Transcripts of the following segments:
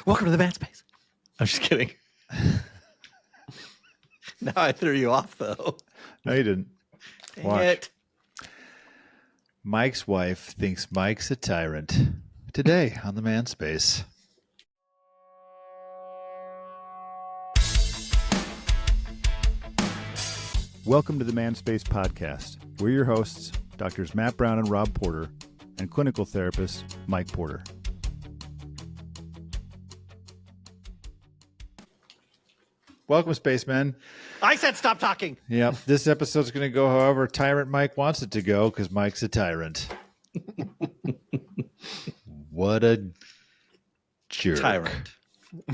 Welcome to the Manspace. I'm just kidding. Now I threw you off, though. No, you didn't. Dang Watch. it. Mike's wife thinks Mike's a tyrant. Today on the Manspace. Welcome to the Manspace podcast. We're your hosts, Doctors Matt Brown and Rob Porter, and clinical therapist Mike Porter. Welcome, spacemen. I said stop talking. Yep, this episode's going to go however Tyrant Mike wants it to go because Mike's a tyrant. What a jerk.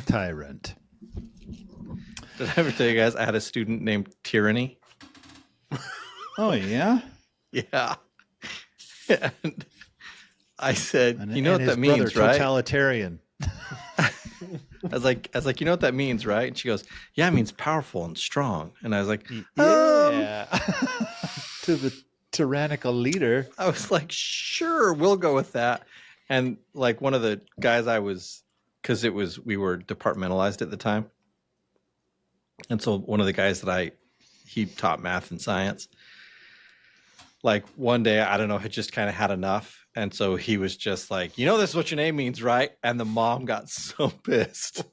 Tyrant. Did I ever tell you guys I had a student named Tyranny? Oh, yeah? Yeah. And I said, And, you know and what that his brother, means, right? Totalitarian. I was like, you know what that means, right? And she goes, yeah, it means powerful and strong. And I was like, Yeah. To the tyrannical leader. I was like, sure, we'll go with that. And like one of the guys because we were departmentalized at the time. And so one of the guys he taught math and science. Like one day, I don't know, had just kind of had enough. And so he was just like, you know, this is what your name means, right? And the mom got so pissed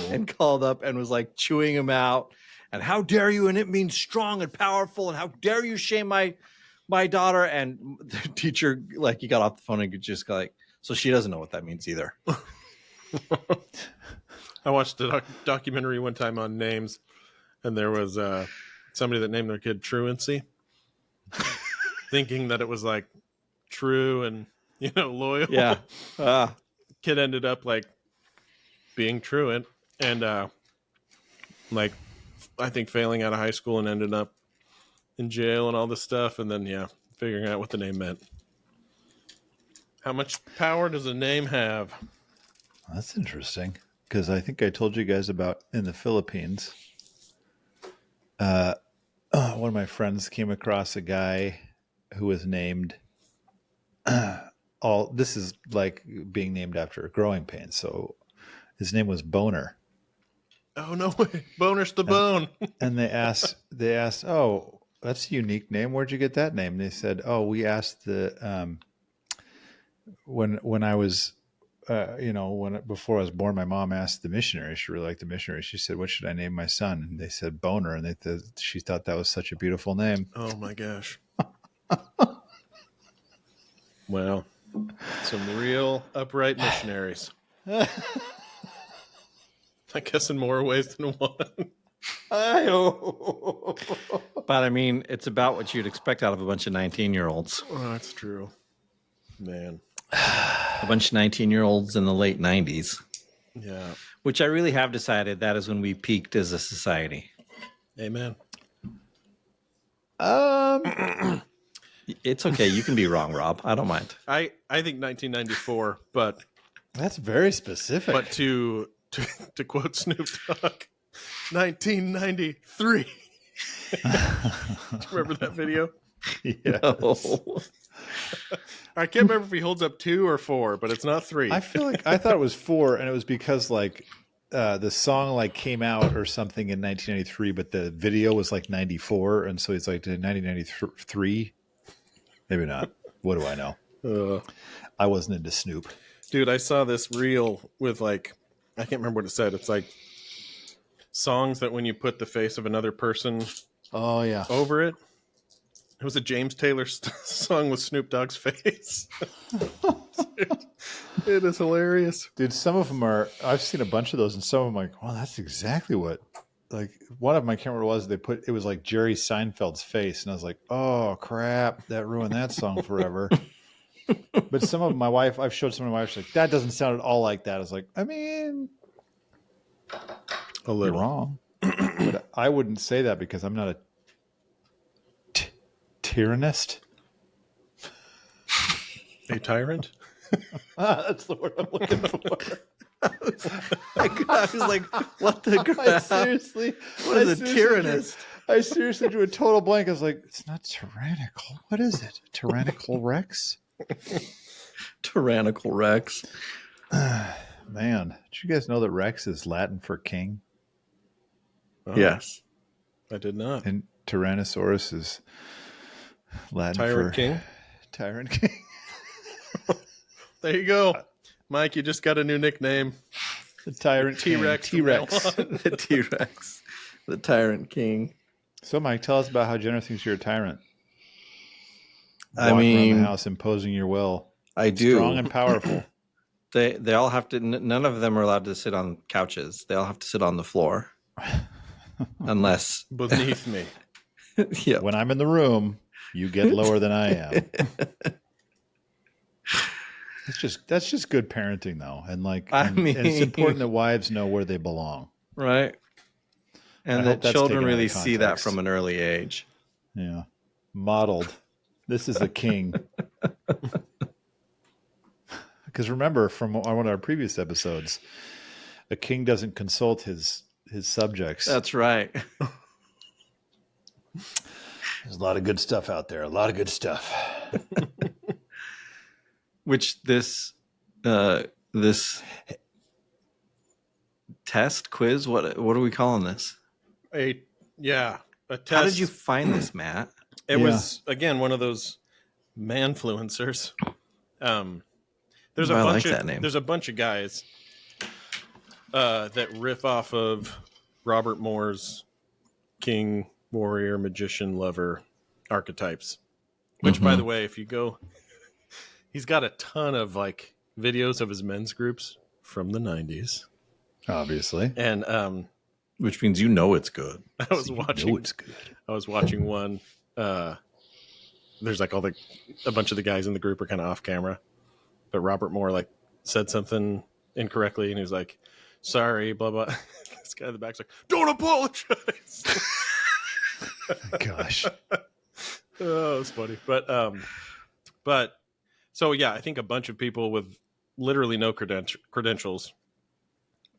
and called up and was like chewing him out. And how dare you? And it means strong and powerful. And how dare you shame my daughter? And the teacher, like, he got off the phone and just like, so she doesn't know what that means either. I watched a documentary one time on names, and there was somebody that named their kid Truancy, thinking that it was like true and, loyal. Yeah. Kid ended up like being truant and like I think failing out of high school and ended up in jail and all this stuff, and then figuring out what the name meant. How much power does a name have? That's interesting. Because I think I told you guys about in the Philippines, one of my friends came across a guy who was named this is like being named after a growing pain. So his name was Boner. Oh, no way. Boner's the bone. And they asked, oh, that's a unique name. Where'd you get that name? And they said, oh, we asked when I was, before I was born, my mom asked the missionary. She really liked the missionary. She said, what should I name my son? And they said Boner. And she thought that was such a beautiful name. Oh my gosh. Well, some real upright missionaries. I guess in more ways than one. But I mean, it's about what you'd expect out of a bunch of 19-year-olds. Oh, that's true. Man. A bunch of 19-year-olds in the late 90s. Yeah. Which I really have decided that is when we peaked as a society. Amen. It's okay. You can be wrong, Rob. I don't mind. I think 1994, but That's very specific. but to quote Snoop Dogg, 1993. Do you remember that video? Yes. No. I can't remember if he holds up 2 or 4, but it's not 3. I feel like I thought it was 4, and it was because like the song like came out or something in 1993, but the video was like 94, and so it's like 1993. Maybe not. What do I know? I wasn't into Snoop. Dude, I saw this reel with like, I can't remember what it said. It's like songs that when you put the face of another person Oh yeah. over it. It was a James Taylor song with Snoop Dogg's face. It is hilarious. Dude, some of them are, I've seen a bunch of those, and some of them I'm like, well, that's exactly what, like, one of them, I can't remember what it was, it was like Jerry Seinfeld's face, and I was like, oh, crap, that ruined that song forever. But some of them, I've showed some of my wife, she's like, that doesn't sound at all like that. I was like, I mean, A you're little. wrong. But I wouldn't say that because I'm not a tyrannist. A tyrant? That's the word I'm looking for. I was like, what the crap? What is a tyrannist? I seriously drew a total blank. I was like, it's not tyrannical. What is it? Tyrannical Rex? Tyrannical Rex. Man, did you guys know that Rex is Latin for king? Oh, Yes. I did not. And Tyrannosaurus is Latin Tyrant for King. Tyrant King. There you go, Mike. You just got a new nickname. The Tyrant T-Rex King. from now T-Rex. on. The T-Rex, the Tyrant King. So, Mike, tell us about how Jenner thinks you're a tyrant. I Walking around the mean, house imposing your will. I do. Strong and powerful. They all have to. None of them are allowed to sit on couches. They all have to sit on the floor, unless Beneath me. yeah. When I'm in the room, you get lower than I am. That's just good parenting, though, and and it's important that wives know where they belong, right? And I that hope that's children taken out of really see that context. from an early age. Yeah, modeled. This is a king. Because remember from one of our previous episodes, a king doesn't consult his subjects. That's right. There's a lot of good stuff out there. A lot of good stuff. Which this test quiz, what are we calling this? A test. How did you find this, Matt? It was again one of those manfluencers. There's I a like bunch of that name. there's a bunch of guys that riff off of Robert Moore's king, warrior, magician, lover archetypes. Which, by the way, if you go, he's got a ton of like videos of his men's groups from the 90s. Obviously. And which means you know it's good. I was watching one. There's like a bunch of the guys in the group are kind of off camera, but Robert Moore like said something incorrectly, and he was like, "Sorry, blah blah." This guy in the back's like, "Don't apologize." Gosh. Oh, it's funny, but so yeah, I think a bunch of people with literally no credentials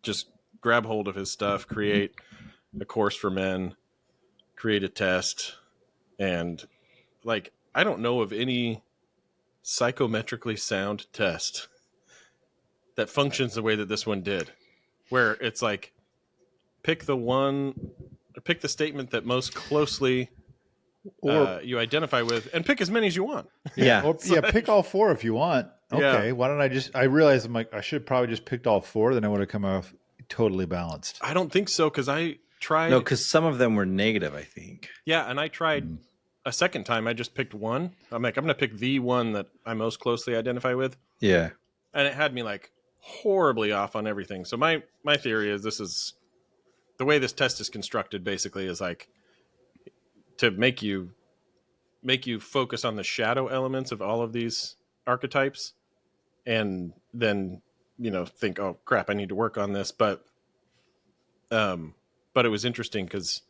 just grab hold of his stuff, create a course for men, create a test, and like I don't know of any psychometrically sound test that functions the way that this one did, where it's like pick the statement that most closely you identify with and pick as many as you want. Yeah. Pick all four if you want. Okay. Yeah. Why don't I realized I'm like, I should have probably just picked all four. Then I would have come off totally balanced. I don't think so. Cause I tried. No, because some of them were negative, I think. Yeah. And I tried a second time. I just picked one. I'm like, I'm going to pick the one that I most closely identify with. Yeah. And it had me like horribly off on everything. So my theory is this is the way this test is constructed basically is like to make you focus on the shadow elements of all of these archetypes and then, think, oh crap, I need to work on this. But it was interesting because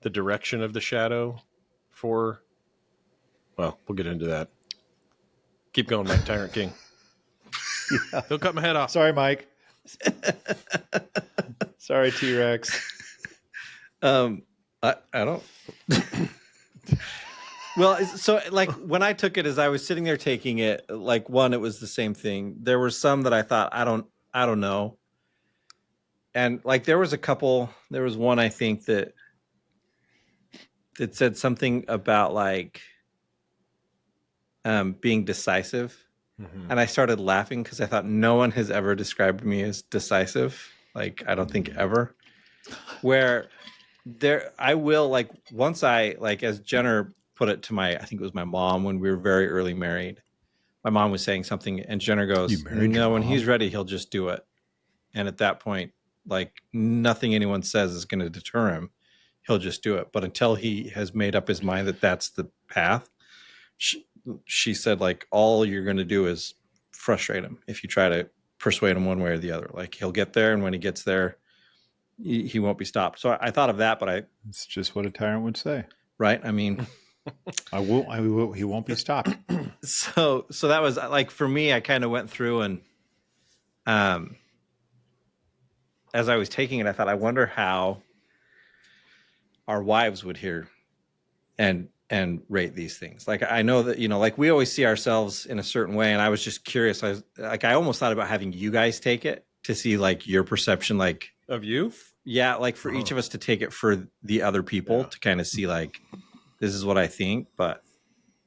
the direction of the shadow we'll get into that. Keep going, Mike, Tyrant King. Yeah. Don't cut my head off. Sorry, Mike. Sorry, T-Rex. I don't. Well, so like when I took it, as I was sitting there taking it, like one, it was the same thing. There were some that I thought I don't know, and like there was one I think that said something about like being decisive, and I started laughing because I thought no one has ever described me as decisive. Like I don't think ever. Where I will like once I like as Jenner put it to I think it was my mom when we were very early married. My mom was saying something and Jenner goes, "No, when he's ready, he'll just do it." And at that point, like nothing anyone says is going to deter him. He'll just do it. But until he has made up his mind that that's the path, she said, like, all you're going to do is frustrate him if you try to persuade him one way or the other. Like he'll get there, and when he gets there, he won't be stopped. So I thought of that, but it's just what a tyrant would say, right? I mean, I will. He won't be stopped. So that was like for me. I kind of went through and, as I was taking it, I thought, I wonder how our wives would hear and rate these things. Like I know that like we always see ourselves in a certain way, and I was just curious. I almost thought about having you guys take it to see like your perception, like Of you? yeah, like for each of us to take it for the other people to kind of see like this is what I think, but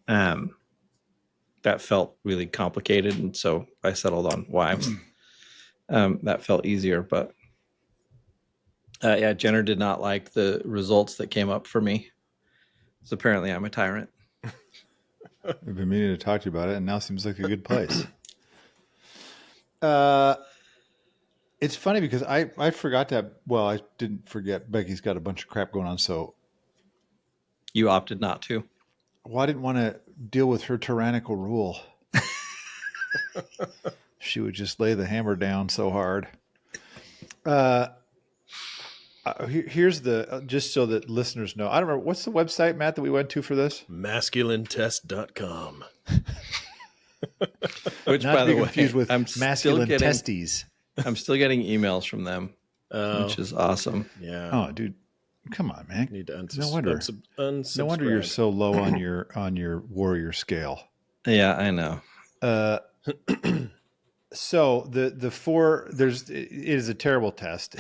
that felt really complicated, and so I settled on wives. That felt easier, but yeah, Jenner did not like the results that came up for me. So apparently, I'm a tyrant. We've been meaning to talk to you about it, and now seems like a good place. It's funny because I forgot to. Well, I didn't forget. Becky's got a bunch of crap going on, so You opted not to. well, I didn't want to deal with her tyrannical rule. She would just lay the hammer down so hard. Here's the just so that listeners know. I don't remember what's the website, Matt, that we went to for this. Masculinetest.com. Which, Not by to be the way, confused with I'm masculine still getting, testes. I'm still getting emails from them, Oh, which is awesome. yeah. Oh, dude, come on, man. Need to No wonder. unsubscribe. No wonder you're so low on your warrior scale. Yeah, I know. So the four it is a terrible test.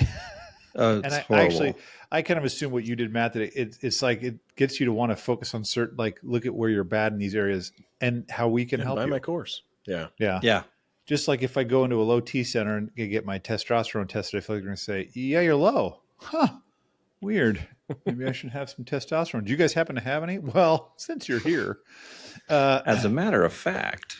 Oh, And it's I horrible. actually kind of assume what you did, Matt, that it's like it gets you to want to focus on certain, like look at where you're bad in these areas and how we can help buy you. my course. Yeah. yeah. Just like if I go into a low T center and get my testosterone tested, I feel like they're going to say, yeah, you're low. Huh. Weird. Maybe I should have some testosterone. Do you guys happen to have any? Well, since you're here. As a matter of fact.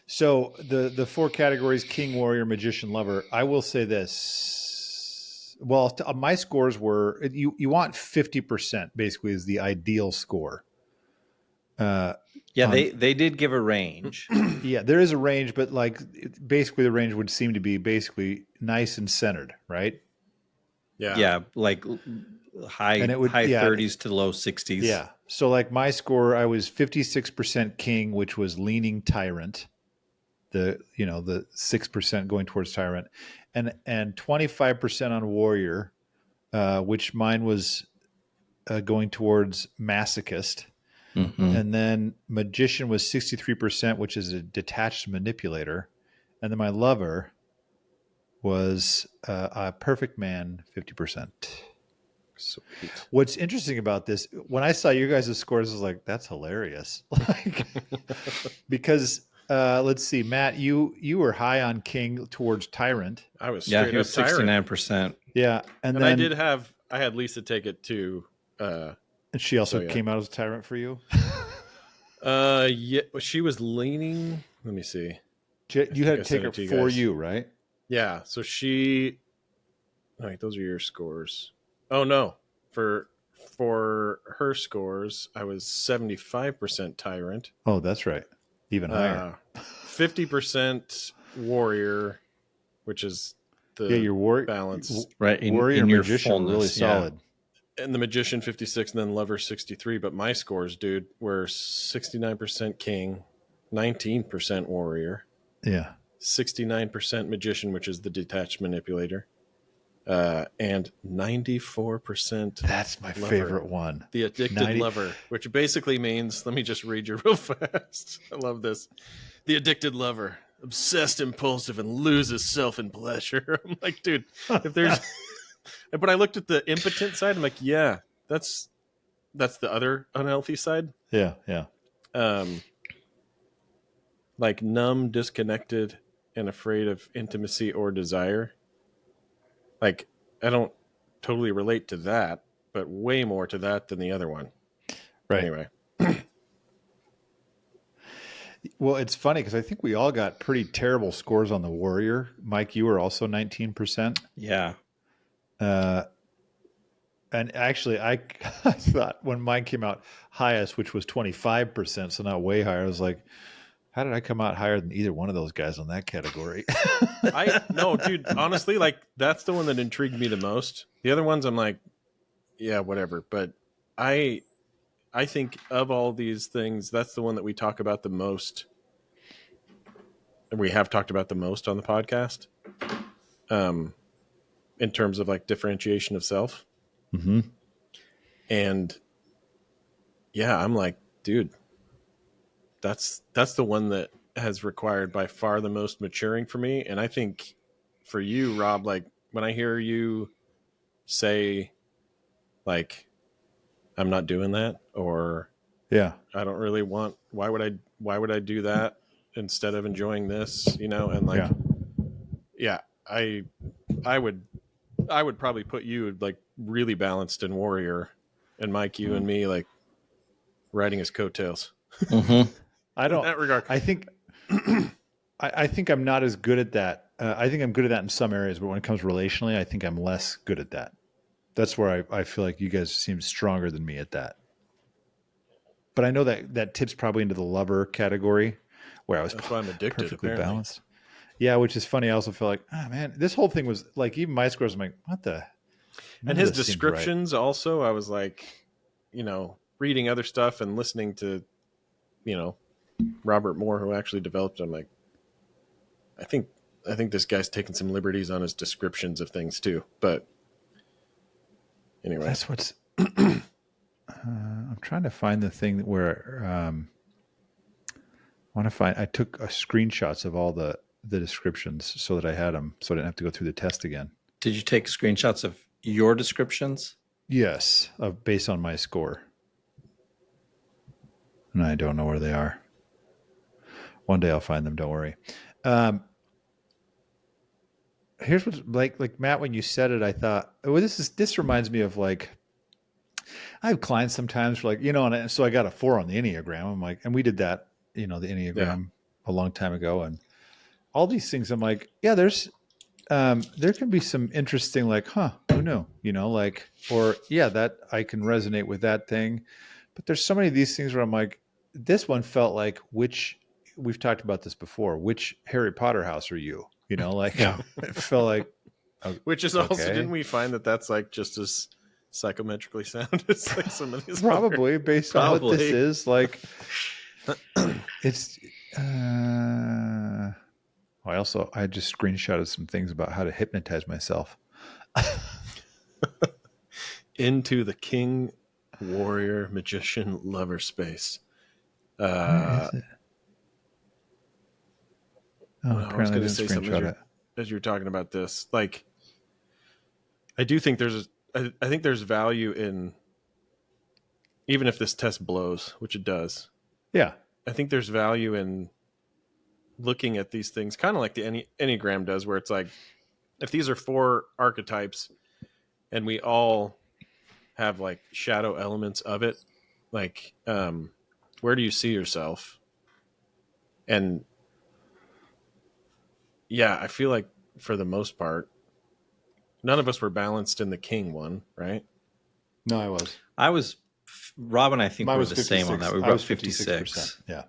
So the four categories: king, warrior, magician, lover. I will say this. Well, my scores were you want 50% basically is the ideal score. Yeah, they did give a range. Yeah, there is a range, but like basically the range would seem to be basically nice and centered, right? Yeah. Yeah, like high And it would- high yeah. 30s to low 60s. Yeah. So like my score, I was 56% king, which was leaning tyrant. The 6% going towards tyrant, and 25% on warrior, which mine was going towards masochist, and then magician was 63%, which is a detached manipulator, and then my lover was a perfect man, 50%. Sweet. What's interesting about this, when I saw you guys' scores, I was like, that's hilarious. Like, because let's see, Matt, you were high on king towards tyrant. I was Yeah, straight he up was tyrant. 69%. Yeah. And And then I had Lisa take it too. and she also so, yeah. came out as a tyrant for you. Yeah, she was leaning. Let me see. You had I to take sent her it to you for guys. you, right? Yeah, so she. Oh, wait, those are your scores. Oh no, for her scores, I was 75% tyrant, Oh, that's right. Even higher. 50% warrior, which is the Yeah, your warrior balance, Right. warrior in and your magician were really fullness, yeah. solid. and the magician 56, and then lover 63. But my scores, dude, were 69% king, 19% warrior, Yeah. 69% magician, which is the detached manipulator, and 94% That's my lover. favorite one. The addicted 90 lover, which basically means, let me just read you real fast. I love this. The addicted lover, obsessed, impulsive, and loses self in pleasure. I'm like, dude, if there's, but I looked at the impotent side. I'm like, yeah, that's the other unhealthy side. Yeah, yeah. Like numb, disconnected, and afraid of intimacy or desire. Like, I don't totally relate to that, but way more to that than the other one. Right. Anyway. Well, it's funny because I think we all got pretty terrible scores on the warrior. Mike, you were also 19%. Yeah. And actually, I thought when mine came out highest, which was 25%, so not way higher, I was like, how did I come out higher than either one of those guys on that category? No, dude, honestly, like that's the one that intrigued me the most. The other ones I'm like, yeah, whatever. But I think of all these things, that's the one that we talk about the most. And we have talked about the most on the podcast. In terms of like differentiation of self. Mm-hmm. And yeah, I'm like, dude, that's the one that has required by far the most maturing for me. And I think for you, Rob, like when I hear you say like I'm not doing that, or Yeah. I don't really want, why would I do that instead of enjoying this, you know? And like, yeah, I would probably put you like really balanced in Warrior, and Mike, you and me like riding his coattails Mm-hmm. I in don't, that regard. I think, I think I'm not as good at that. I think I'm good at that in some areas, but when it comes relationally, I think I'm less good at that. That's where I feel like you guys seem stronger than me at that. But I know that tips probably into the lover category where I was That's why I'm addicted, perfectly apparently. balanced. Yeah, which is funny. I also feel like, oh man, this whole thing was like, even my scores, I'm like, what the? And his descriptions also, I was like, you know, reading other stuff and listening to, you know, Robert Moore, who actually developed it. I'm like, I think this guy's taking some liberties on his descriptions of things too. But anyway, That's what's. I'm trying to find the thing where I want to find. I took screenshots of all the descriptions so that I had them, so I didn't have to go through the test again. Did you take screenshots of your descriptions? Yes, based on my score, and I don't know where they are. One day I'll find them. Don't worry. Here's what's like Matt, when you said it, I thought, oh, this reminds me of like, I have clients sometimes for like, you know, and so I got a 4 on the Enneagram. I'm like, and we did that, you know, the Enneagram a long time ago, and all these things. I'm like, yeah, there can be some interesting, like, huh, who knew, you know, like, or yeah, that I can resonate with that thing. But there's so many of these things where I'm like, this one felt like, which we've talked about this before, which Harry Potter house are you? You know, like it felt like, which is also, didn't we find that that's like just as psychometrically sound as like some of these probably other... based on what this is like. It's I just screenshotted some things about how to hypnotize myself. Into the king, warrior, magician, lover space. Where is it? Oh, I was apparently I going to didn't say something screenshot it. as you were talking about this. Like, I do think I think there's value in, even if this test blows, which it does. Yeah. I think there's value in looking at these things kind of like the Enneagram does, where it's like, if these are 4 archetypes and we all have like shadow elements of it, like, where do you see yourself? And yeah, I feel like for the most part, none of us were balanced in the king one, right? No, I was. Rob and I think Mine we're was the 56. same on that. We I were was 56. Yeah.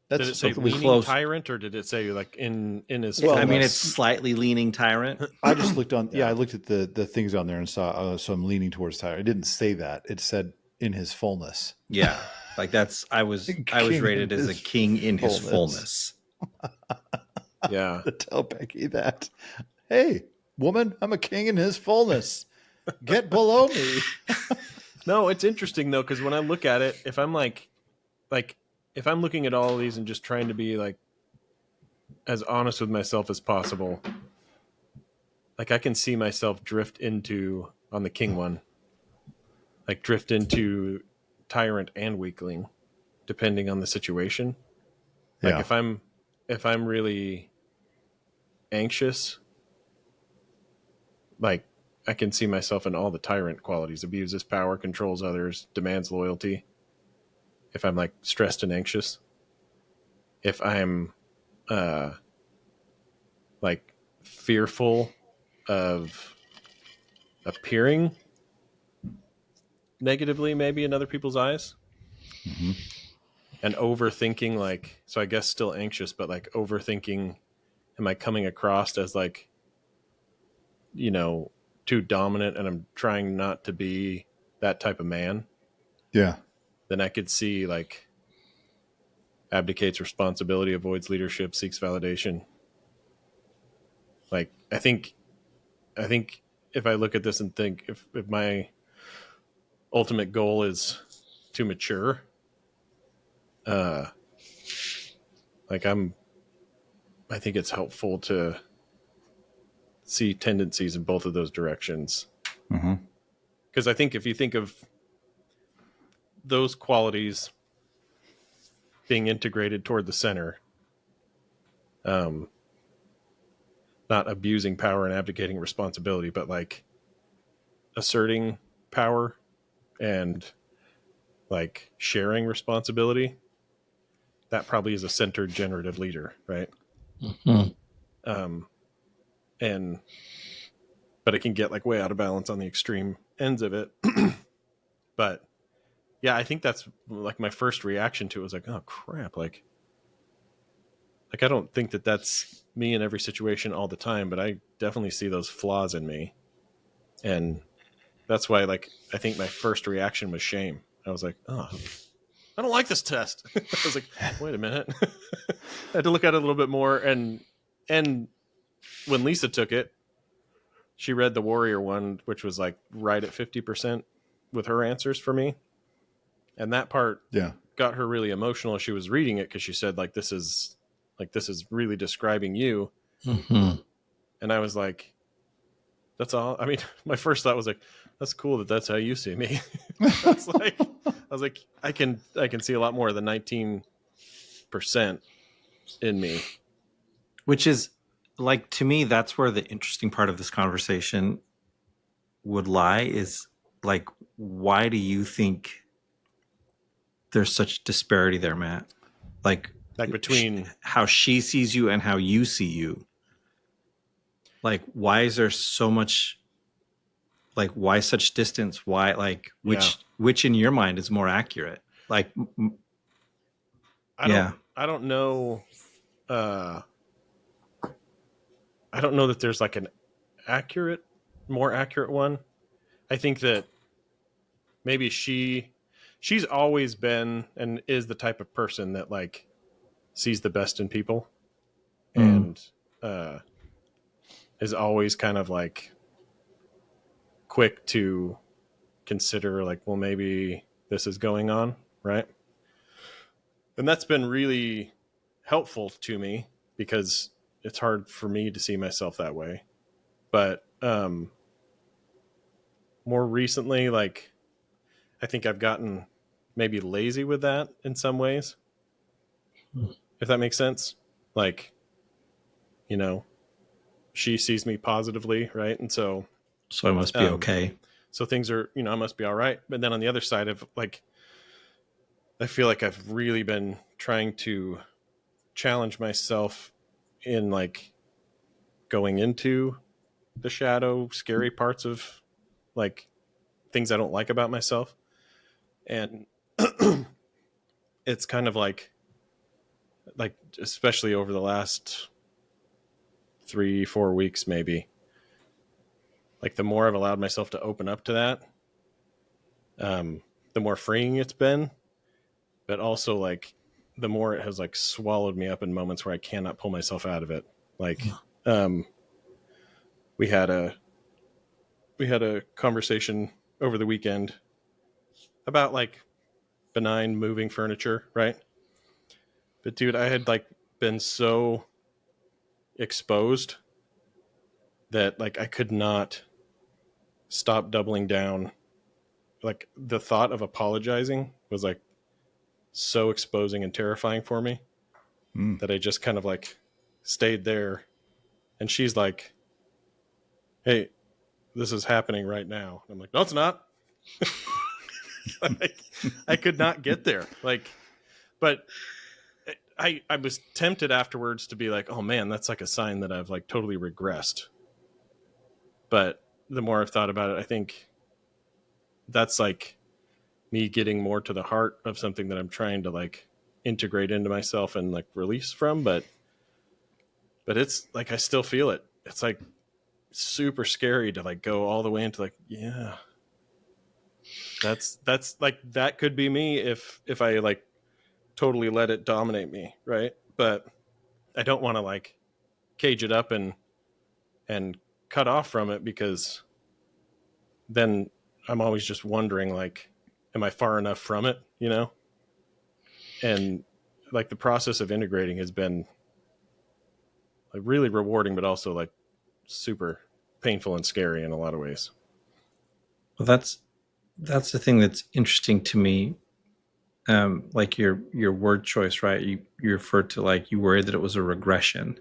Did it say something we leaning close. tyrant, or did it say like in his? Well, I mean, no. it's slightly leaning tyrant. I just looked on. Yeah, I looked at the things on there and saw. So I'm leaning towards Tyler. It didn't say that. It said in his fullness. Yeah, like that's. I was rated as a king in his fullness. Yeah. Tell Becky that. Hey, woman, I'm a king in his fullness. Get below me. No, it's interesting though, because when I look at it, if I'm like if I'm looking at all of these and just trying to be like as honest with myself as possible, like I can see myself drift into, on the king one, like drift into tyrant and weakling, depending on the situation. Like if I'm really anxious, like I can see myself in all the tyrant qualities: abuses power, controls others, demands loyalty. If I'm like stressed and anxious, if I'm like fearful of appearing negatively maybe in other people's eyes, and overthinking, like, so I guess still anxious, but like overthinking, am I coming across as like, you know, too dominant, and I'm trying not to be that type of man? Yeah. Then I could see like abdicates responsibility, avoids leadership, seeks validation. Like I think if I look at this and think, if my ultimate goal is to mature, like I think it's helpful to see tendencies in both of those directions. Mm-hmm. Because I think if you think of those qualities being integrated toward the center, not abusing power and abdicating responsibility, but like asserting power and like sharing responsibility, that probably is a centered generative leader, right? Mm-hmm. And but it can get like way out of balance on the extreme ends of it. But yeah, I think that's like my first reaction to it was like, oh crap, like I don't think that that's me in every situation all the time, but I definitely see those flaws in me. And that's why, like, I think my first reaction was shame. I was like, oh, I don't like this test. I was like, wait a minute. I had to look at it a little bit more. And when Lisa took it, she read the Warrior one, which was like right at 50% with her answers for me. And that part got her really emotional as she was reading it, because she said, this is really describing you. Mm-hmm. And I was like, that's all. I mean, my first thought was like, that's cool that that's how you see me. I was like, I can see a lot more of the 19% in me. Which is like, to me, that's where the interesting part of this conversation would lie, is like, why do you think there's such disparity there, Matt? Like between how she sees you and how you see you. Like, why is there so much, like, why such distance? Why, like, which in your mind is more accurate? Like, I don't know. I don't know that there's like an more accurate one. I think that maybe she's always been and is the type of person that like sees the best in people and is always kind of like quick to consider like, well, maybe this is going on, right? And that's been really helpful to me, because it's hard for me to see myself that way. But more recently, like, I think I've gotten maybe lazy with that in some ways, if that makes sense. Like, she sees me positively, right? And so I must be okay. So things are, I must be all right. But then on the other side of like, I feel like I've really been trying to challenge myself in like going into the shadow, scary parts of like things I don't like about myself. And it's kind of like, especially over the last 3-4 weeks, maybe, like the more I've allowed myself to open up to that, the more freeing it's been, but also like the more it has like swallowed me up in moments where I cannot pull myself out of it. Like, we had a conversation over the weekend about like benign moving furniture, right? But dude, I had like been so exposed that like I could not stop doubling down. Like the thought of apologizing was like so exposing and terrifying for me that I just kind of like stayed there. And she's like, hey, this is happening right now. I'm like, no, it's not. Like, I could not get there. Like, but I was tempted afterwards to be like, oh man, that's like a sign that I've like totally regressed. But the more I've thought about it, I think that's like me getting more to the heart of something that I'm trying to like integrate into myself and like release from. But it's like, I still feel it. It's like super scary to like go all the way into like, yeah, that's like, that could be me if I like totally let it dominate me. Right. But I don't want to like cage it up and cut off from it, because then I'm always just wondering, like, am I far enough from it, And like the process of integrating has been like really rewarding, but also like super painful and scary in a lot of ways. Well, that's the thing that's interesting to me. Like your word choice, right? You referred to like you worried that it was a regression,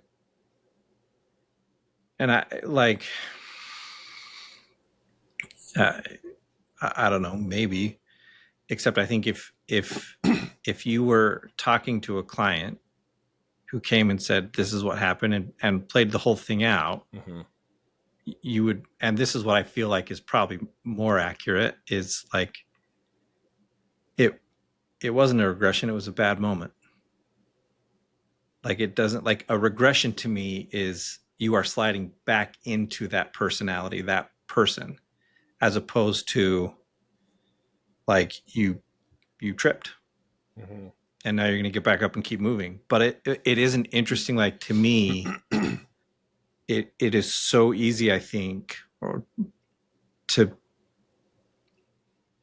and I like uh, I don't know, maybe. Except I think if you were talking to a client who came and said this is what happened and played the whole thing out, Mm-hmm. you would, and this is what I feel like is probably more accurate, is like it wasn't a regression, it was a bad moment. Like it doesn't, like a regression to me is you are sliding back into that personality, that person, as opposed to like you tripped Mm-hmm. and now you're going to get back up and keep moving. But it isn't interesting. Like to me, it is so easy, I think, or to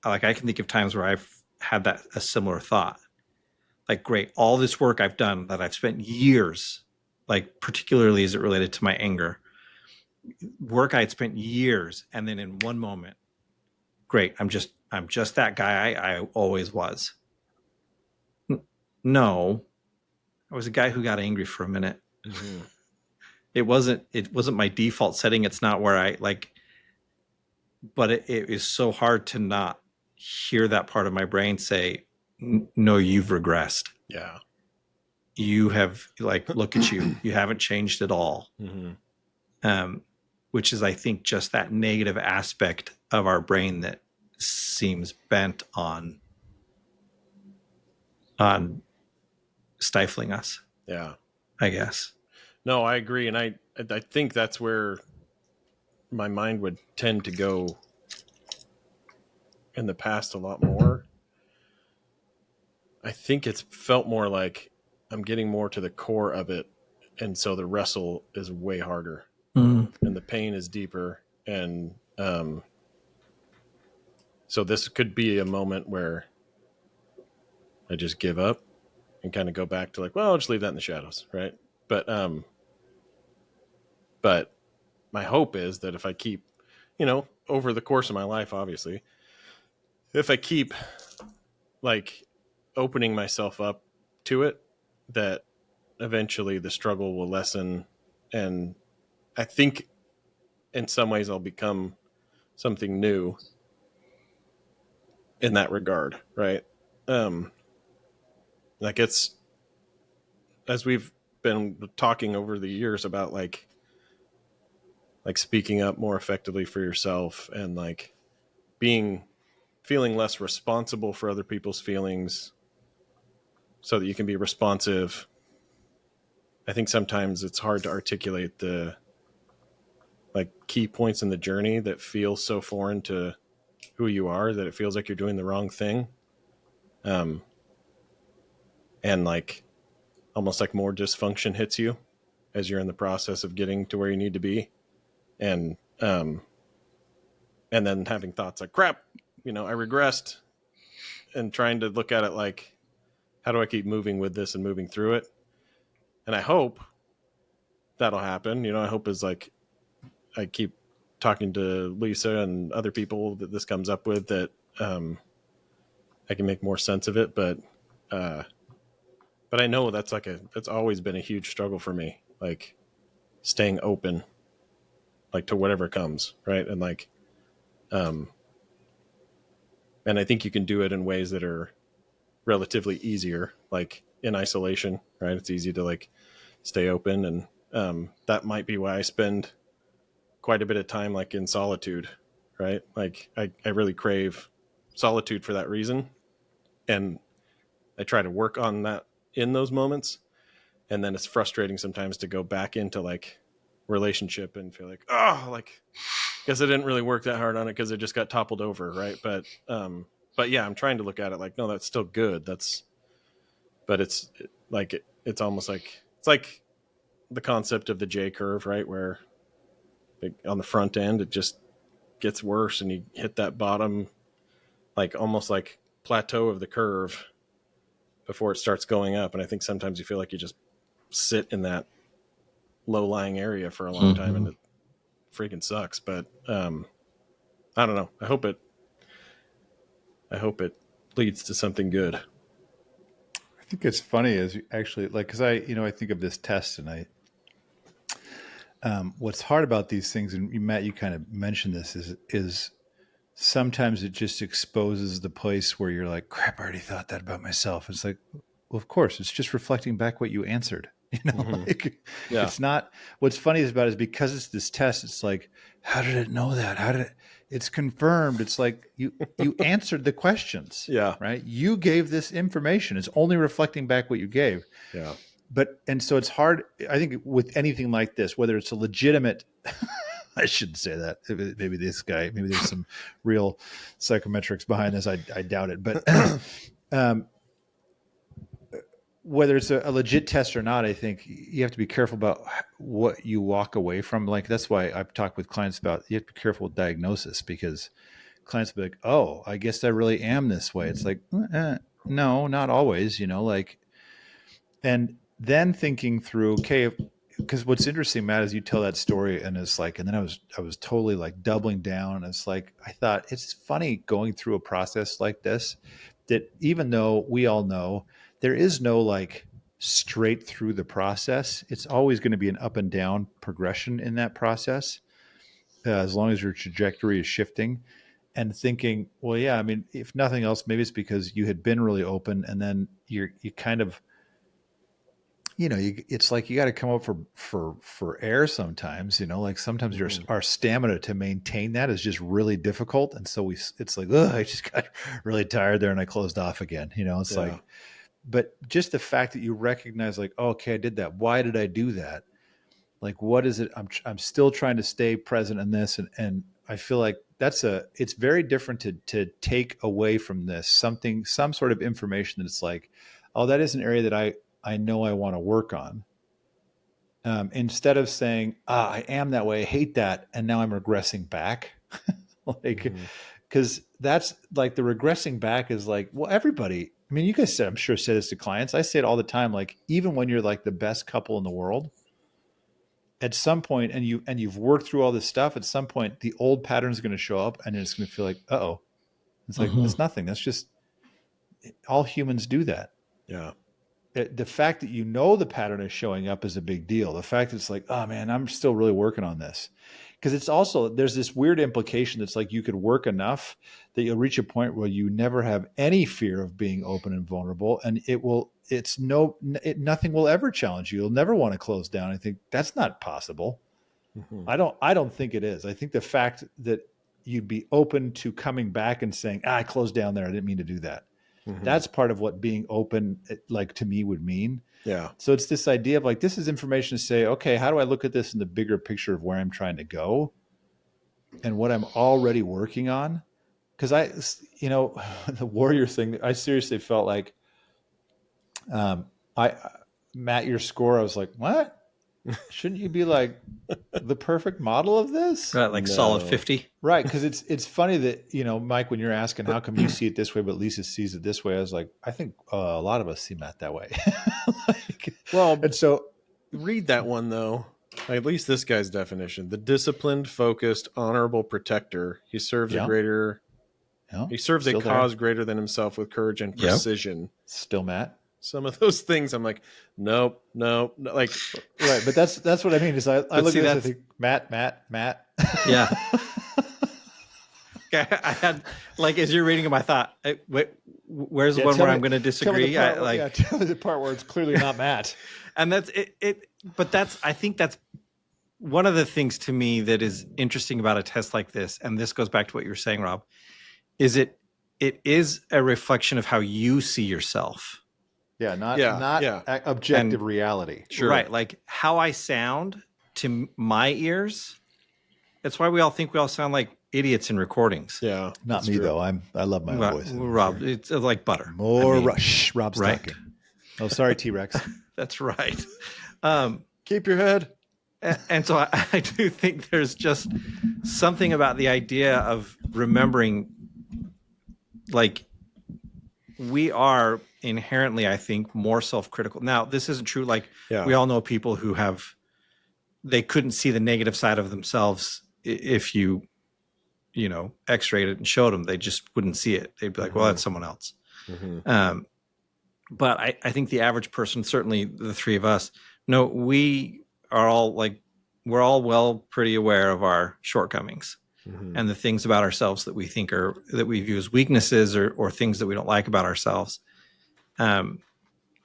like I can think of times where I've had that a similar thought. Like, great, all this work I've done that I've spent years, like particularly as it related to my anger, work I had spent years, and then in one moment, great, I'm just that guy I always was. No, I was a guy who got angry for a minute. Mm-hmm. It wasn't my default setting. It's not where I like, but it is so hard to not hear that part of my brain say, no, you've regressed. Yeah. You have, like, look at you. You haven't changed at all. Mm-hmm. Which is, I think, just that negative aspect of our brain that seems bent on stifling us, Yeah. I guess. No, I agree. And I think that's where my mind would tend to go in the past a lot more. I think it's felt more like I'm getting more to the core of it. And so the wrestle is way harder and the pain is deeper. And so this could be a moment where I just give up and kind of go back to like, well, I'll just leave that in the shadows. Right. But my hope is that if I keep, over the course of my life, obviously, if I keep like opening myself up to it, that eventually the struggle will lessen. And I think in some ways I'll become something new in that regard. Right. Like it's, as we've been talking over the years about like speaking up more effectively for yourself and like feeling less responsible for other people's feelings so that you can be responsive. I think sometimes it's hard to articulate the like key points in the journey that feel so foreign to who you are that it feels like you're doing the wrong thing. And like almost like more dysfunction hits you as you're in the process of getting to where you need to be. And then having thoughts like, crap, I regressed, and trying to look at it like, how do I keep moving with this and moving through it? And I hope that'll happen. I hope is like, I keep talking to Lisa and other people that this comes up with, that I can make more sense of it. But I know that's always been a huge struggle for me, like staying open, like to whatever comes. Right. And like, and I think you can do it in ways that are relatively easier, like in isolation, right? It's easy to like stay open. And that might be why I spend quite a bit of time like in solitude, right? Like I really crave solitude for that reason. And I try to work on that in those moments. And then it's frustrating sometimes to go back into like relationship and feel like, oh, like, guess I didn't really work that hard on it because it just got toppled over. Right. But yeah, I'm trying to look at it like, no, that's still good. But it's like, it's almost like, it's like the concept of the J curve, right? Where on the front end, it just gets worse and you hit that bottom, like almost like plateau of the curve before it starts going up. And I think sometimes you feel like you just sit in that low lying area for a long time, and freaking sucks. But I don't know. I hope it leads to something good. I think it's funny as you actually like, cause I think of this test and what's hard about these things, and Matt, you kind of mentioned this is sometimes it just exposes the place where you're like, crap, I already thought that about myself. It's like, well, of course, it's just reflecting back what you answered. Like, Yeah. it's not, what's funny about it is because it's this test, it's like, how did it know that? It's confirmed. It's like you answered the questions. Yeah. Right. You gave this information. It's only reflecting back what you gave. Yeah. And so it's hard, I think, with anything like this, whether it's a legitimate, I shouldn't say that. Maybe there's some real psychometrics behind this. I doubt it. But whether it's a legit test or not, I think you have to be careful about what you walk away from. Like, that's why I've talked with clients about, you have to be careful with diagnosis, because clients will be like, oh, I guess I really am this way. It's like, no, not always, and then thinking through, okay, because what's interesting, Matt, is you tell that story and it's like, and then I was totally like doubling down. It's like, I thought it's funny going through a process like this, that even though we all know there is no like straight through the process, it's always going to be an up and down progression in that process, as long as your trajectory is shifting. And thinking, well, yeah, I mean, if nothing else, maybe it's because you had been really open, and then you kind of, it's like you got to come up for air sometimes. Like sometimes our stamina to maintain that is just really difficult, and so it's like, oh, I just got really tired there, and I closed off again. It's like, but just the fact that you recognize, like, oh, okay, I did that. Why did I do that? Like, what is it? I'm still trying to stay present in this, and I feel like it's very different to take away from this some sort of information that it's like, oh, that is an area that I know I want to work on. Instead of saying, I am that way, I hate that, and now I'm regressing back. Like, because that's like, the regressing back is like, well, everybody, I mean, you guys I'm sure say this to clients. I say it all the time. Like, even when you're like the best couple in the world, at some point, and you've worked through all this stuff, at some point, the old pattern is going to show up, and it's going to feel like, uh-oh. It's like, it's nothing. That's just, all humans do that. Yeah. The fact that the pattern is showing up is a big deal. The fact that it's like, oh man, I'm still really working on this. Because it's also, there's this weird implication that's like, you could work enough that you'll reach a point where you never have any fear of being open and vulnerable. And nothing will ever challenge you. You'll never want to close down. I think that's not possible. I don't think it is. I think the fact that you'd be open to coming back and saying, I closed down there, I didn't mean to do that. That's part of what being open, like, to me, would mean. Yeah. So it's this idea of like, this is information to say, okay, how do I look at this in the bigger picture of where I'm trying to go and what I'm already working on? Because the warrior thing, I seriously felt like, Matt, your score, I was like, what? Shouldn't you be like the perfect model of this? Right, like solid 50. Right, because it's funny that, Mike, when you're asking how come you see it this way but Lisa sees it this way, I was like, I think a lot of us see Matt that way. And so read that one though. At least this guy's definition: the disciplined, focused, honorable protector. He serves a cause greater than himself with courage and precision. Yep. Still Matt. Some of those things I'm like, nope, like, right. But that's what I mean is I look at this, I think Matt. Yeah. I had, like, as you're reading them, I thought, where's the one where I'm going to disagree? Tell me the part where it's clearly not Matt. And that's it. But I think that's one of the things to me that is interesting about a test like this. And this goes back to what you were saying, Rob, is it is a reflection of how you see yourself. Yeah, not objective reality. Sure. Right. Like how I sound to my ears. That's why we all think we all sound like idiots in recordings. Yeah. Not me, though. I love my own voice. Rob, it's like butter. Rush. Rob's right? talking. Oh, sorry, T-Rex. That's right. Keep your head. And so I do think there's just something about the idea of remembering, like, we are inherently, I think, more self-critical. Now, this isn't true. Like, we all know people who they couldn't see the negative side of themselves if you x-rayed it and showed them, they just wouldn't see it. They'd be like, well, that's someone else. But I think the average person, certainly the three of us, no, we are all like, we're all well pretty aware of our shortcomings and the things about ourselves that we think that we view as weaknesses or things that we don't like about ourselves. And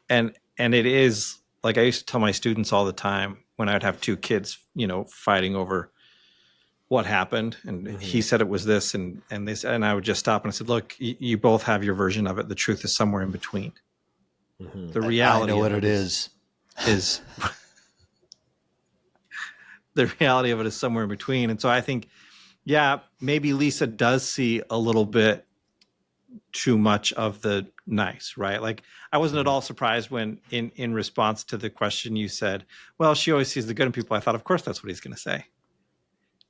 it is like, I used to tell my students all the time when I'd have two kids, fighting over what happened. And he said it was this and this, and I would just stop and I said, look, you both have your version of it. The truth is somewhere in between. The reality I know what it is the reality of it is somewhere in between. And so I think, yeah, maybe Lisa does see a little bit too much of the nice, right? Like, I wasn't at all surprised when in response to the question you said, well, she always sees the good in people. I thought, of course, that's what he's going to say.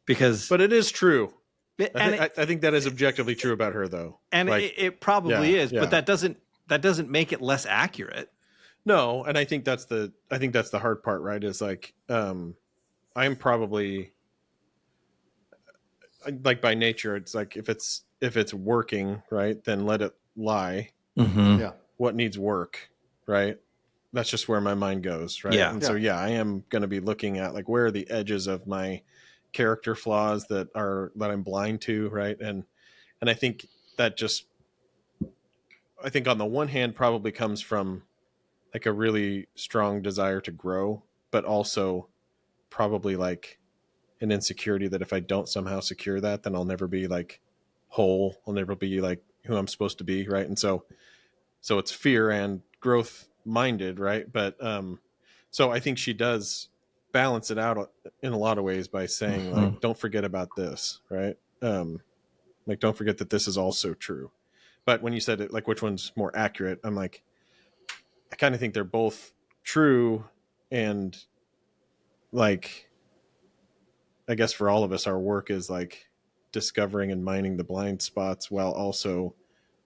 But it is true. I think that is objectively true about her, though. And like, it probably is, yeah. but that doesn't make it less accurate. No, and I think that's the hard part, right? Is like, I'm probably like, by nature, it's like, if it's working, right, then let it lie. Yeah. What needs work, right? That's just where my mind goes, right? Yeah. And so, I am going to be looking at, like, where are the edges of my character flaws that I'm blind to, right? And I think that I think on the one hand probably comes from like a really strong desire to grow, but also probably like an insecurity that if I don't somehow secure that, then I'll never be like whole. I'll never be like who I'm supposed to be, right? And so it's fear and growth minded, right? But so I think she does balance it out in a lot of ways by saying, like, don't forget about this, right? Like, don't forget that this is also true. But when you said it, like, which one's more accurate, I'm like, I kind of think they're both true. And like, I guess for all of us, our work is like discovering and mining the blind spots while also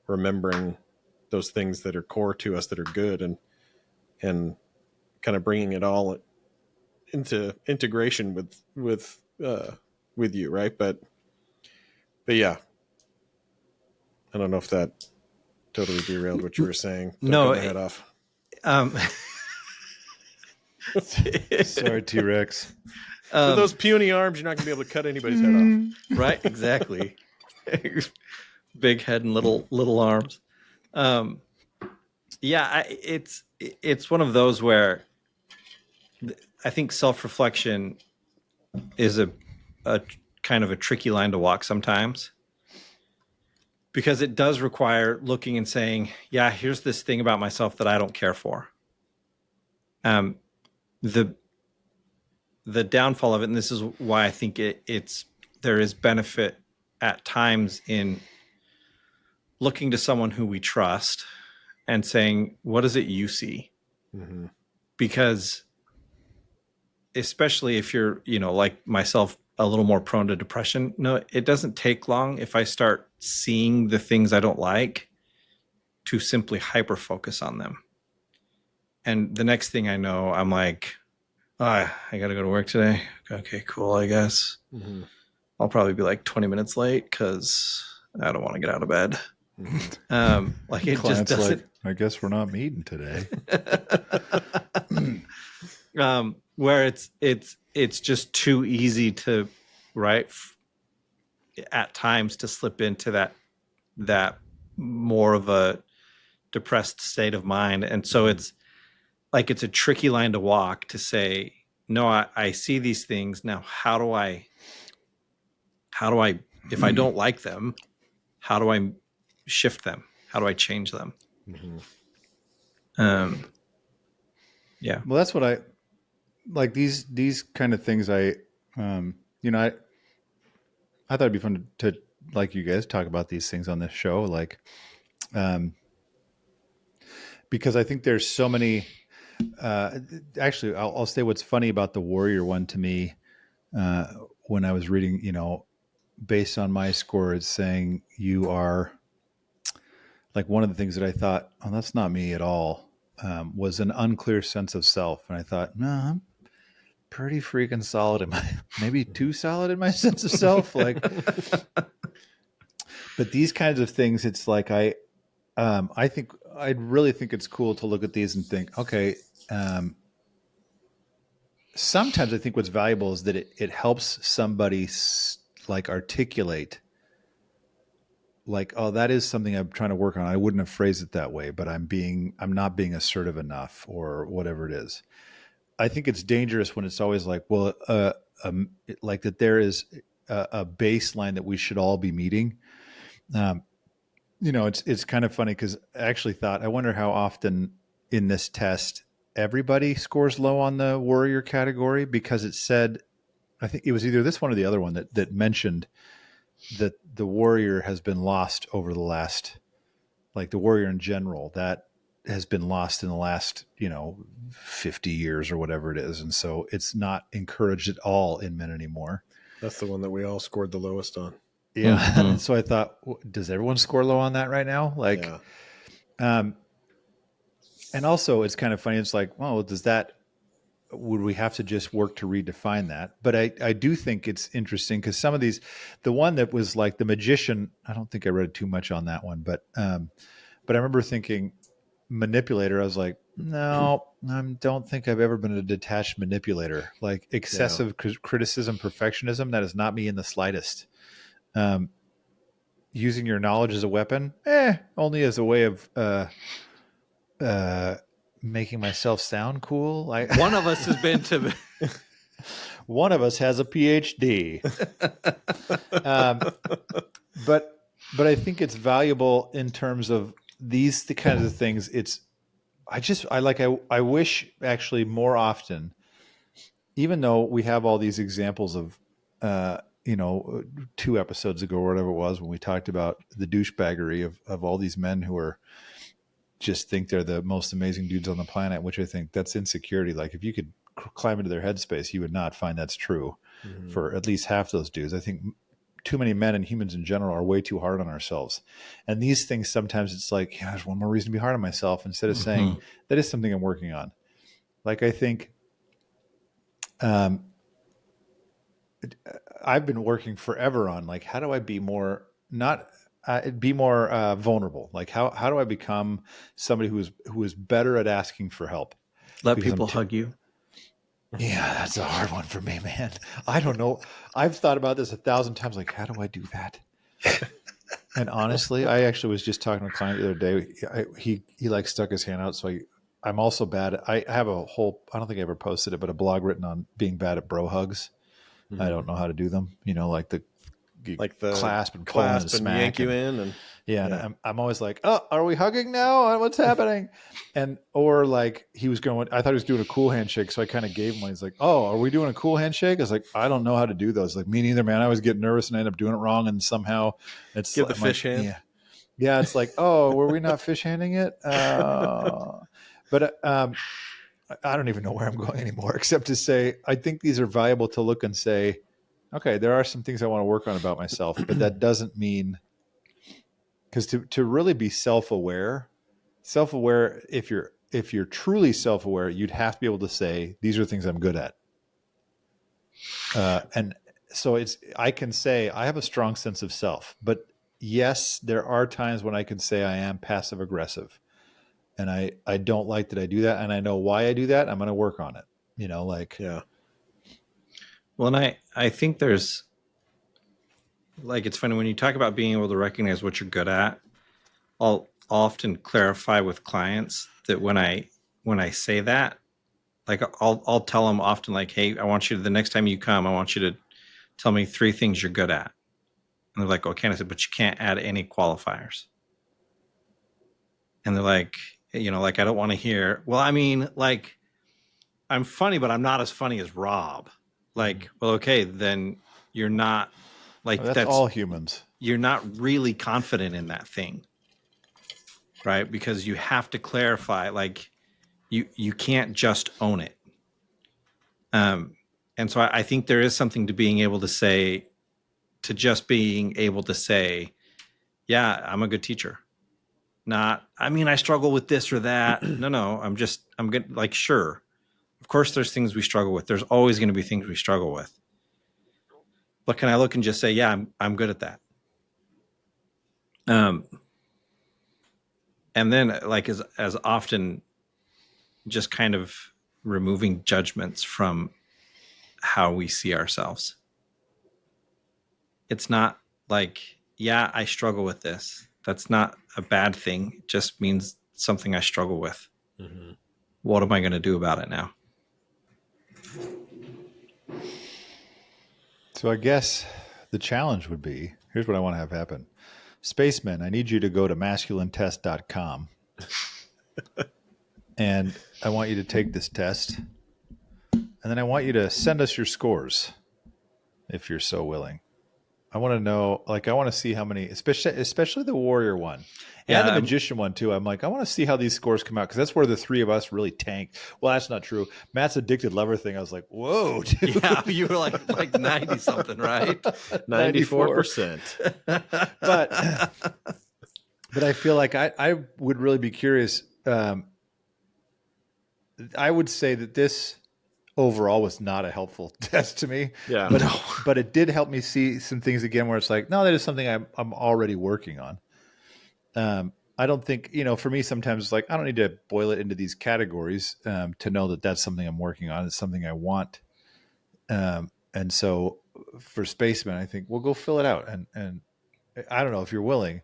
remembering those things that are core to us that are good, and kind of bringing it all into integration with you, right? But yeah, I don't know if that totally derailed what you were saying. No, cut my head off. Sorry, T-Rex. With those puny arms, you're not gonna be able to cut anybody's head off. Right? Exactly. Big head and little arms. Yeah, it's one of those where I think self-reflection is a kind of a tricky line to walk sometimes, because it does require looking and saying, yeah, here's this thing about myself that I don't care for. The downfall of it, and this is why I think there is benefit at times in looking to someone who we trust and saying, what is it you see? Mm-hmm. Because especially if you're, like myself, a little more prone to depression, no, it doesn't take long if I start seeing the things I don't like to simply hyper focus on them. And the next thing I know, I'm like, I got to go to work today. Okay, cool, I guess. Mm-hmm. I'll probably be like 20 minutes late because I don't want to get out of bed. Mm-hmm. Like, it Client's just doesn't. like, I guess we're not meeting today. Where it's just too easy to, right, at times to slip into that more of a depressed state of mind. And so it's like, it's a tricky line to walk to say, no, I see these things now. How do I, if I don't like them, how do I shift them? How do I change them? Mm-hmm. Yeah. Well, that's what I like, these kind of things. I thought it'd be fun to like you guys talk about these things on this show. Like, because I think there's so many, actually I'll say what's funny about the warrior one to me, when I was reading, based on my score, it's saying you are like, one of the things that I thought, oh, that's not me at all, was an unclear sense of self. And I thought, no, pretty freaking solid in my, maybe too solid in my sense of self. Like, but these kinds of things, it's like, I think I really think it's cool to look at these and think, okay, sometimes I think what's valuable is that it helps somebody like articulate like, oh, that is something I'm trying to work on. I wouldn't have phrased it that way, but I'm not being assertive enough or whatever it is. I think it's dangerous when it's always like, well, like that there is a baseline that we should all be meeting. It's kind of funny because I actually thought, I wonder how often in this test everybody scores low on the warrior category, because it said, I think it was either this one or the other one that mentioned that the warrior has been lost over the last, like the warrior in general, that has been lost in the last, 50 years or whatever it is. And so it's not encouraged at all in men anymore. That's the one that we all scored the lowest on. Yeah. Mm-hmm. And so I thought, does everyone score low on that right now? Like, yeah. And also it's kind of funny. It's like, well, would we have to just work to redefine that? But I do think it's interesting because some of these, the one that was like the magician, I don't think I read too much on that one, but I remember thinking manipulator. I was like, no, I don't think I've ever been a detached manipulator. Like excessive criticism, perfectionism, that is not me in the slightest. Using your knowledge as a weapon, only as a way of making myself sound cool. One of us has been to one of us has a PhD. But I think it's valuable in terms of the kinds of things. I wish actually more often, even though we have all these examples of 2 episodes ago or whatever it was when we talked about the douchebaggery of all these men who are just think they're the most amazing dudes on the planet, which I think that's insecurity. Like if you could climb into their headspace, you would not find that's true for at least half those dudes. I think too many men and humans in general are way too hard on ourselves. And these things, sometimes it's like, there's one more reason to be hard on myself, instead of saying that is something I'm working on. Like, I think, I've been working forever on like, how do I be more, vulnerable? Like how do I become somebody who is better at asking for help? Let people hug you. Yeah, that's a hard one for me, man. I don't know. I've thought about this 1,000 times. Like, how do I do that? And honestly, I actually was just talking to a client the other day. He like stuck his hand out. So I'm also bad. I have a whole, I don't think I ever posted it, but a blog written on being bad at bro hugs. I don't know how to do them. Like the clasp and pull and smack yank you in, and and I'm always like, oh, are we hugging now? What's happening? Or like I thought he was doing a cool handshake, so I kind of gave him one. He's like, oh, are we doing a cool handshake? I was like, I don't know how to do those. Like, me neither, man. I always get nervous and I end up doing it wrong, and somehow it's give the fish hand. Yeah, it's like, oh, were we not fish handing it? But I don't even know where I'm going anymore, except to say I think these are valuable to look and say, okay, there are some things I want to work on about myself, but that doesn't mean, because to really be self-aware, if you're truly self-aware, you'd have to be able to say, these are things I'm good at. And so I can say I have a strong sense of self, but yes, there are times when I can say I am passive aggressive, and I don't like that I do that. And I know why I do that. I'm going to work on it, Yeah. Well, and I think there's, like, it's funny when you talk about being able to recognize what you're good at. I'll often clarify with clients that when I say that, like I'll tell them often, like, hey, I want you to, the next time you come, I want you to tell me 3 things you're good at. And they're like, okay. And I said, but you can't add any qualifiers. And they're like, like, I don't want to hear, well, I mean, like, I'm funny, but I'm not as funny as Rob. Like, well, okay, then you're not, like, that's all humans. You're not really confident in that thing, right? Because you have to clarify, like, you can't just own it. And so I think there is something to being able to say, yeah, I'm a good teacher. Not, I mean, I struggle with this or that. No, I'm good. Like, sure. Of course, there's things we struggle with. There's always going to be things we struggle with. But can I look and just say, yeah, I'm good at that? And then like as often just kind of removing judgments from how we see ourselves. It's not like, yeah, I struggle with this. That's not a bad thing. It just means something I struggle with. Mm-hmm. What am I going to do about it now? So I guess the challenge would be, here's what I want to have happen. Spaceman, I need you to go to masculinetest.com and I want you to take this test. And then I want you to send us your scores if you're so willing. I want to know, like, I want to see how many, especially the warrior one and the magician one too. I'm like, I want to see how these scores come out because that's where the three of us really tanked. Well, that's not true. Matt's addicted lover thing. I was like, whoa, dude. Yeah, you were like 90 something, right? 94%. But I feel like I would really be curious. I would say that this overall was not a helpful test to me. Yeah. But it did help me see some things again where it's like, no, that is something I'm already working on. I don't think, for me, sometimes it's like, I don't need to boil it into these categories to know that that's something I'm working on. It's something I want. And so for Spaceman, I think we'll go fill it out. And I don't know if you're willing.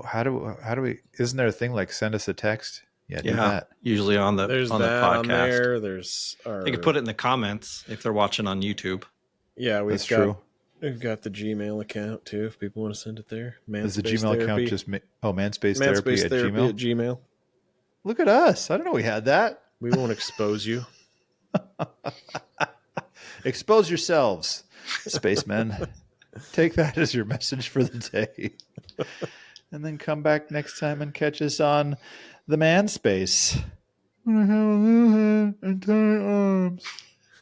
How do we, isn't there a thing like send us a text? Yeah, do that. Usually on the There's on the that podcast. on there. There's They could put it in the comments if they're watching on YouTube. Yeah, That's true. We've got the Gmail account too if people want to send it there. Is the Gmail account just Manspace Therapy at Gmail? at Gmail. Look at us. I don't know we had that. We won't expose you. Expose yourselves, spacemen. Take that as your message for the day. And then come back next time and catch us on the Manspace. I'm gonna have a little and turn it